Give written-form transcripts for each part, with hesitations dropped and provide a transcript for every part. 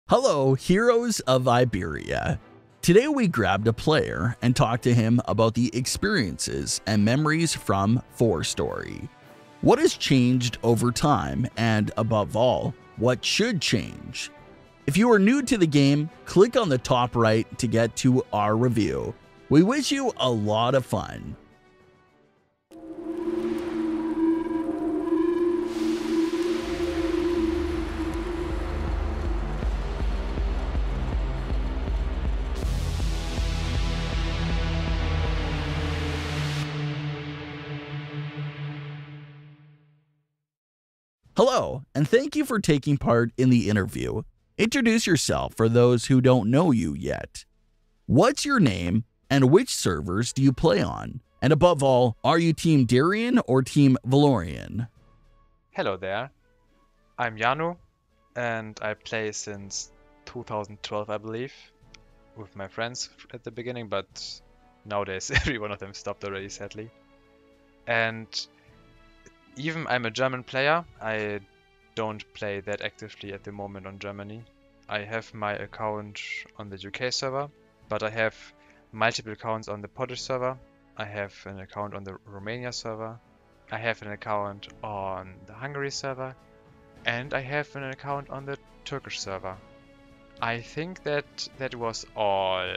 Hello, heroes of Iberia. Today we grabbed a player and talked to him about the experiences and memories from 4Story. What has changed over time and, above all, what should change? If you are new to the game, click on the top right to get to our review. We wish you a lot of fun. Hello, and thank you for taking part in the interview. Introduce yourself for those who don't know you yet. What's your name, and which servers do you play on? And above all, are you Team Darian or Team Valorian? Hello there, I'm Janu, and I play since 2012, I believe, with my friends at the beginning, but nowadays every one of them stopped already, sadly. And even I'm a German player, I don't play that actively at the moment on Germany. I have my account on the UK server, but I have multiple accounts on the Polish server. I have an account on the Romania server. I have an account on the Hungary server. And I have an account on the Turkish server. I think that was all.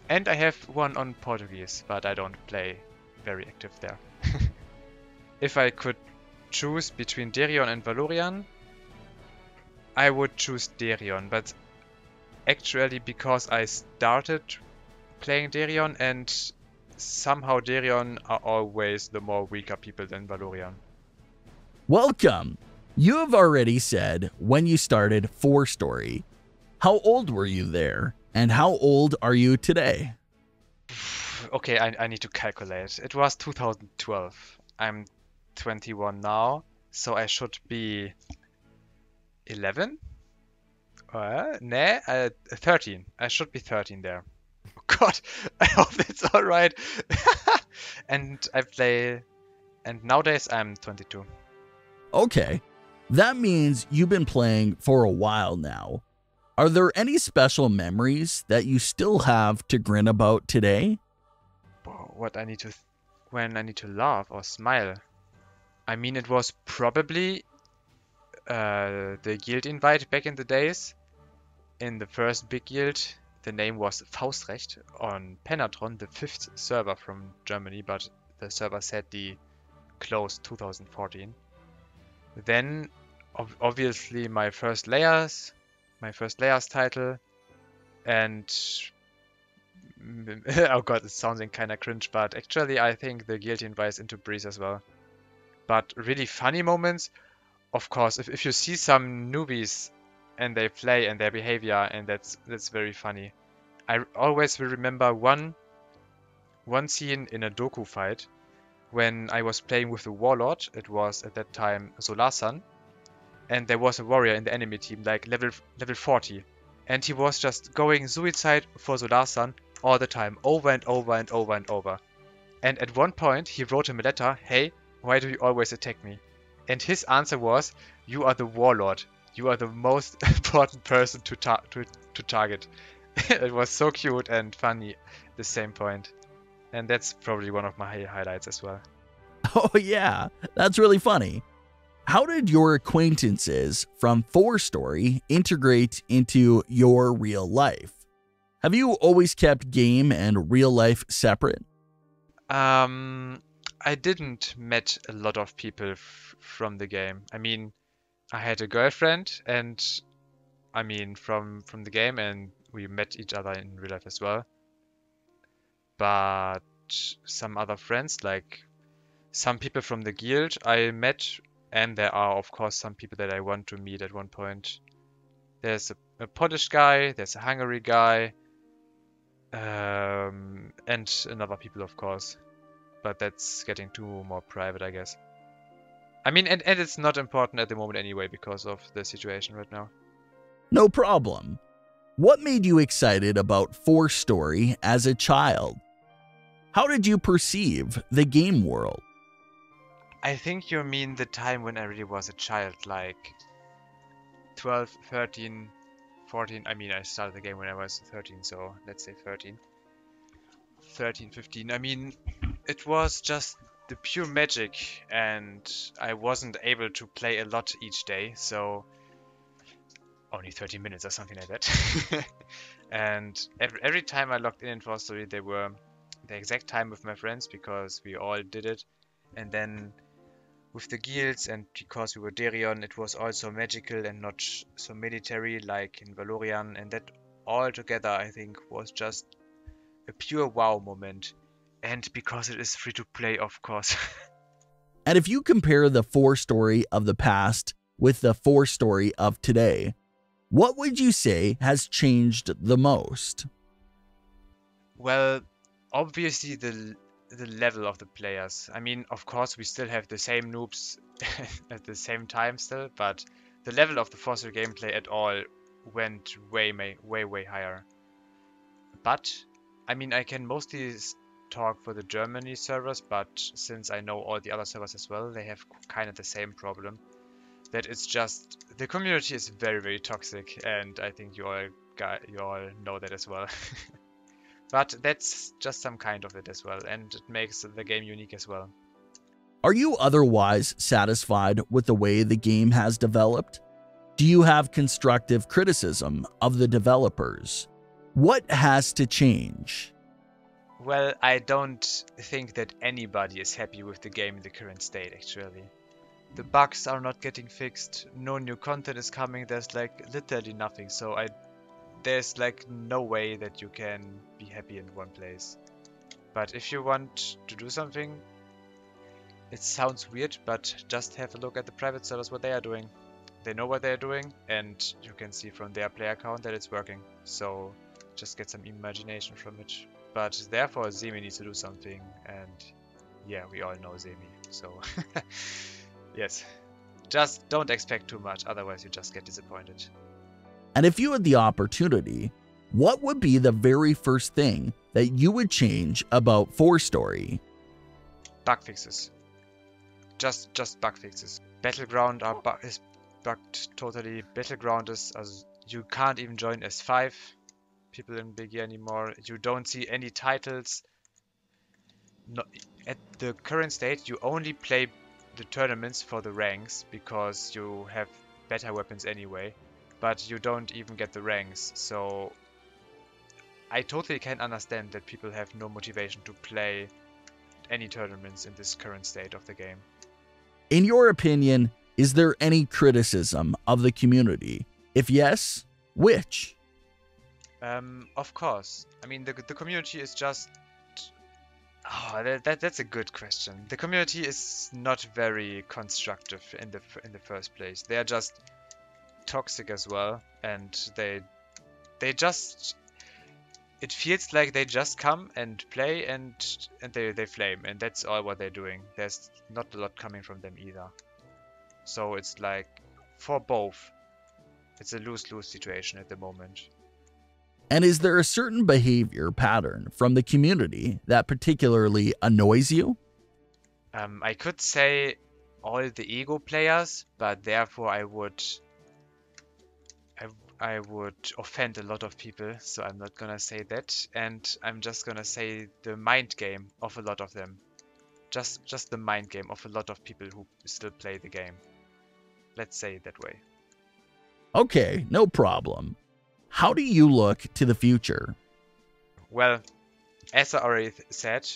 And I have one on Portuguese, but I don't play very active there. If I could choose between Darion and Valorian, I would choose Darion, but actually because I started playing Darion and somehow Darion are always the more weaker people than Valorian. Welcome! You have already said when you started 4Story. How old were you there, and how old are you today? Okay, I need to calculate. It was 2012. I'm 21 now, so I should be 11? 13. I should be 13 there. Oh God, I hope that's alright. And nowadays I'm 22. Okay, that means you've been playing for a while now. Are there any special memories that you still have to grin about today? When I need to laugh or smile. I mean, it was probably the guild invite back in the days. In the first big guild, the name was Faustrecht on Penatron, the 5th server from Germany, but the server sadly closed 2014. Then, obviously, my first layers title, and oh god, it's sounding kinda cringe, but actually I think the guild invites into Breeze as well. But really funny moments, of course, if you see some newbies and they play and their behavior, and that's very funny. I always will remember one scene in a Doku fight when I was playing with the Warlord. It was at that time Solar-san, and there was a warrior in the enemy team, like level 40, and he was just going suicide for Solar-san all the time, over and over and over and over. And at one point he wrote him a letter, "Hey, why do you always attack me?" And his answer was, "You are the Warlord. You are the most important person to target." It was so cute and funny at the same point. And that's probably one of my highlights as well. Oh yeah, that's really funny. How did your acquaintances from 4Story integrate into your real life? Have you always kept game and real life separate? I didn't met a lot of people from the game. I mean, I had a girlfriend, and I mean from the game, and we met each other in real life as well. But some other friends, like some people from the guild I met, and there are of course some people that I want to meet at one point. There's a Polish guy, there's a Hungary guy, and another people of course. But that's getting too more private, I guess. I mean, and it's not important at the moment anyway because of the situation right now. No problem. What made you excited about 4Story as a child? How did you perceive the game world? I think you mean the time when I really was a child, like 12, 13, 14. I mean, I started the game when I was 13, so let's say 13. 13, 15. I mean, it was just the pure magic, and I wasn't able to play a lot each day, so only 30 minutes or something like that. And every time I logged in 4Story, they were the exact time with my friends because we all did it. And then with the guilds, and because we were Derion, it was also magical and not so military like in Valorian, and that all together I think was just a pure wow moment. And because it is free to play, of course. And if you compare the 4Story of the past with the 4Story of today, what would you say has changed the most? Well, obviously the level of the players. I mean, of course, we still have the same noobs at the same time still, but the level of the 4Story gameplay at all went way higher. But, I mean, I can mostly talk for the Germany servers, but since I know all the other servers as well, they have kind of the same problem. That it's just, the community is very toxic, and I think you all know that as well. But that's just some kind of it as well, and it makes the game unique as well. Are you otherwise satisfied with the way the game has developed? Do you have constructive criticism of the developers? What has to change? Well, I don't think that anybody is happy with the game in the current state, actually. The bugs are not getting fixed, no new content is coming, there's like literally nothing, so there's like no way that you can be happy in one place. But if you want to do something, it sounds weird, but just have a look at the private servers, what they are doing. They know what they're doing, and you can see from their player count that it's working. So just get some imagination from it. But therefore Zemi needs to do something, and yeah, we all know Zemi, so yes. Just don't expect too much, otherwise you just get disappointed. And if you had the opportunity, what would be the very first thing that you would change about 4Story? Bug fixes. Just bug fixes. Battleground is bugged totally. Battleground is, you can't even join S5 people in Big E anymore. You don't see any titles. No, at the current state, you only play the tournaments for the ranks because you have better weapons anyway, but you don't even get the ranks. So I totally can understand that people have no motivation to play any tournaments in this current state of the game. In your opinion, is there any criticism of the community? If yes, which? Of course. I mean, the community is just... Oh, that's a good question. The community is not very constructive in the first place. They are just toxic as well, and they just... It feels like they just come and play and they flame, and that's all what they're doing. There's not a lot coming from them either. So it's like, for both, it's a lose-lose situation at the moment. And is there a certain behavior pattern from the community that particularly annoys you? I could say all the ego players, but therefore I would offend a lot of people, so I'm not gonna say that, and I'm just gonna say the mind game of a lot of them. Just the mind game of a lot of people who still play the game. Let's say it that way. Okay, no problem. How do you look to the future? Well, as I already said,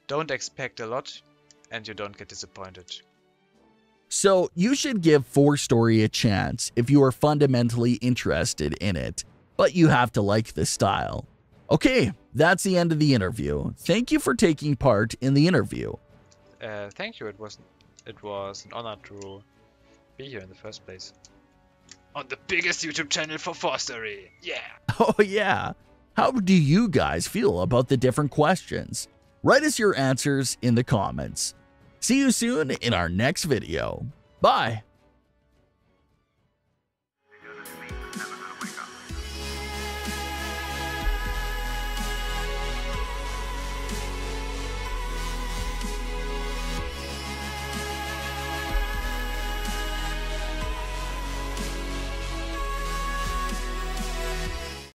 don't expect a lot, and you don't get disappointed. So you should give 4Story a chance if you are fundamentally interested in it, but you have to like the style. Okay, that's the end of the interview. Thank you for taking part in the interview. Thank you. It was an honor to be here in the first place. On the biggest YouTube channel for 4Story. Yeah. Oh yeah. How do you guys feel about the different questions? Write us your answers in the comments. See you soon in our next video. Bye.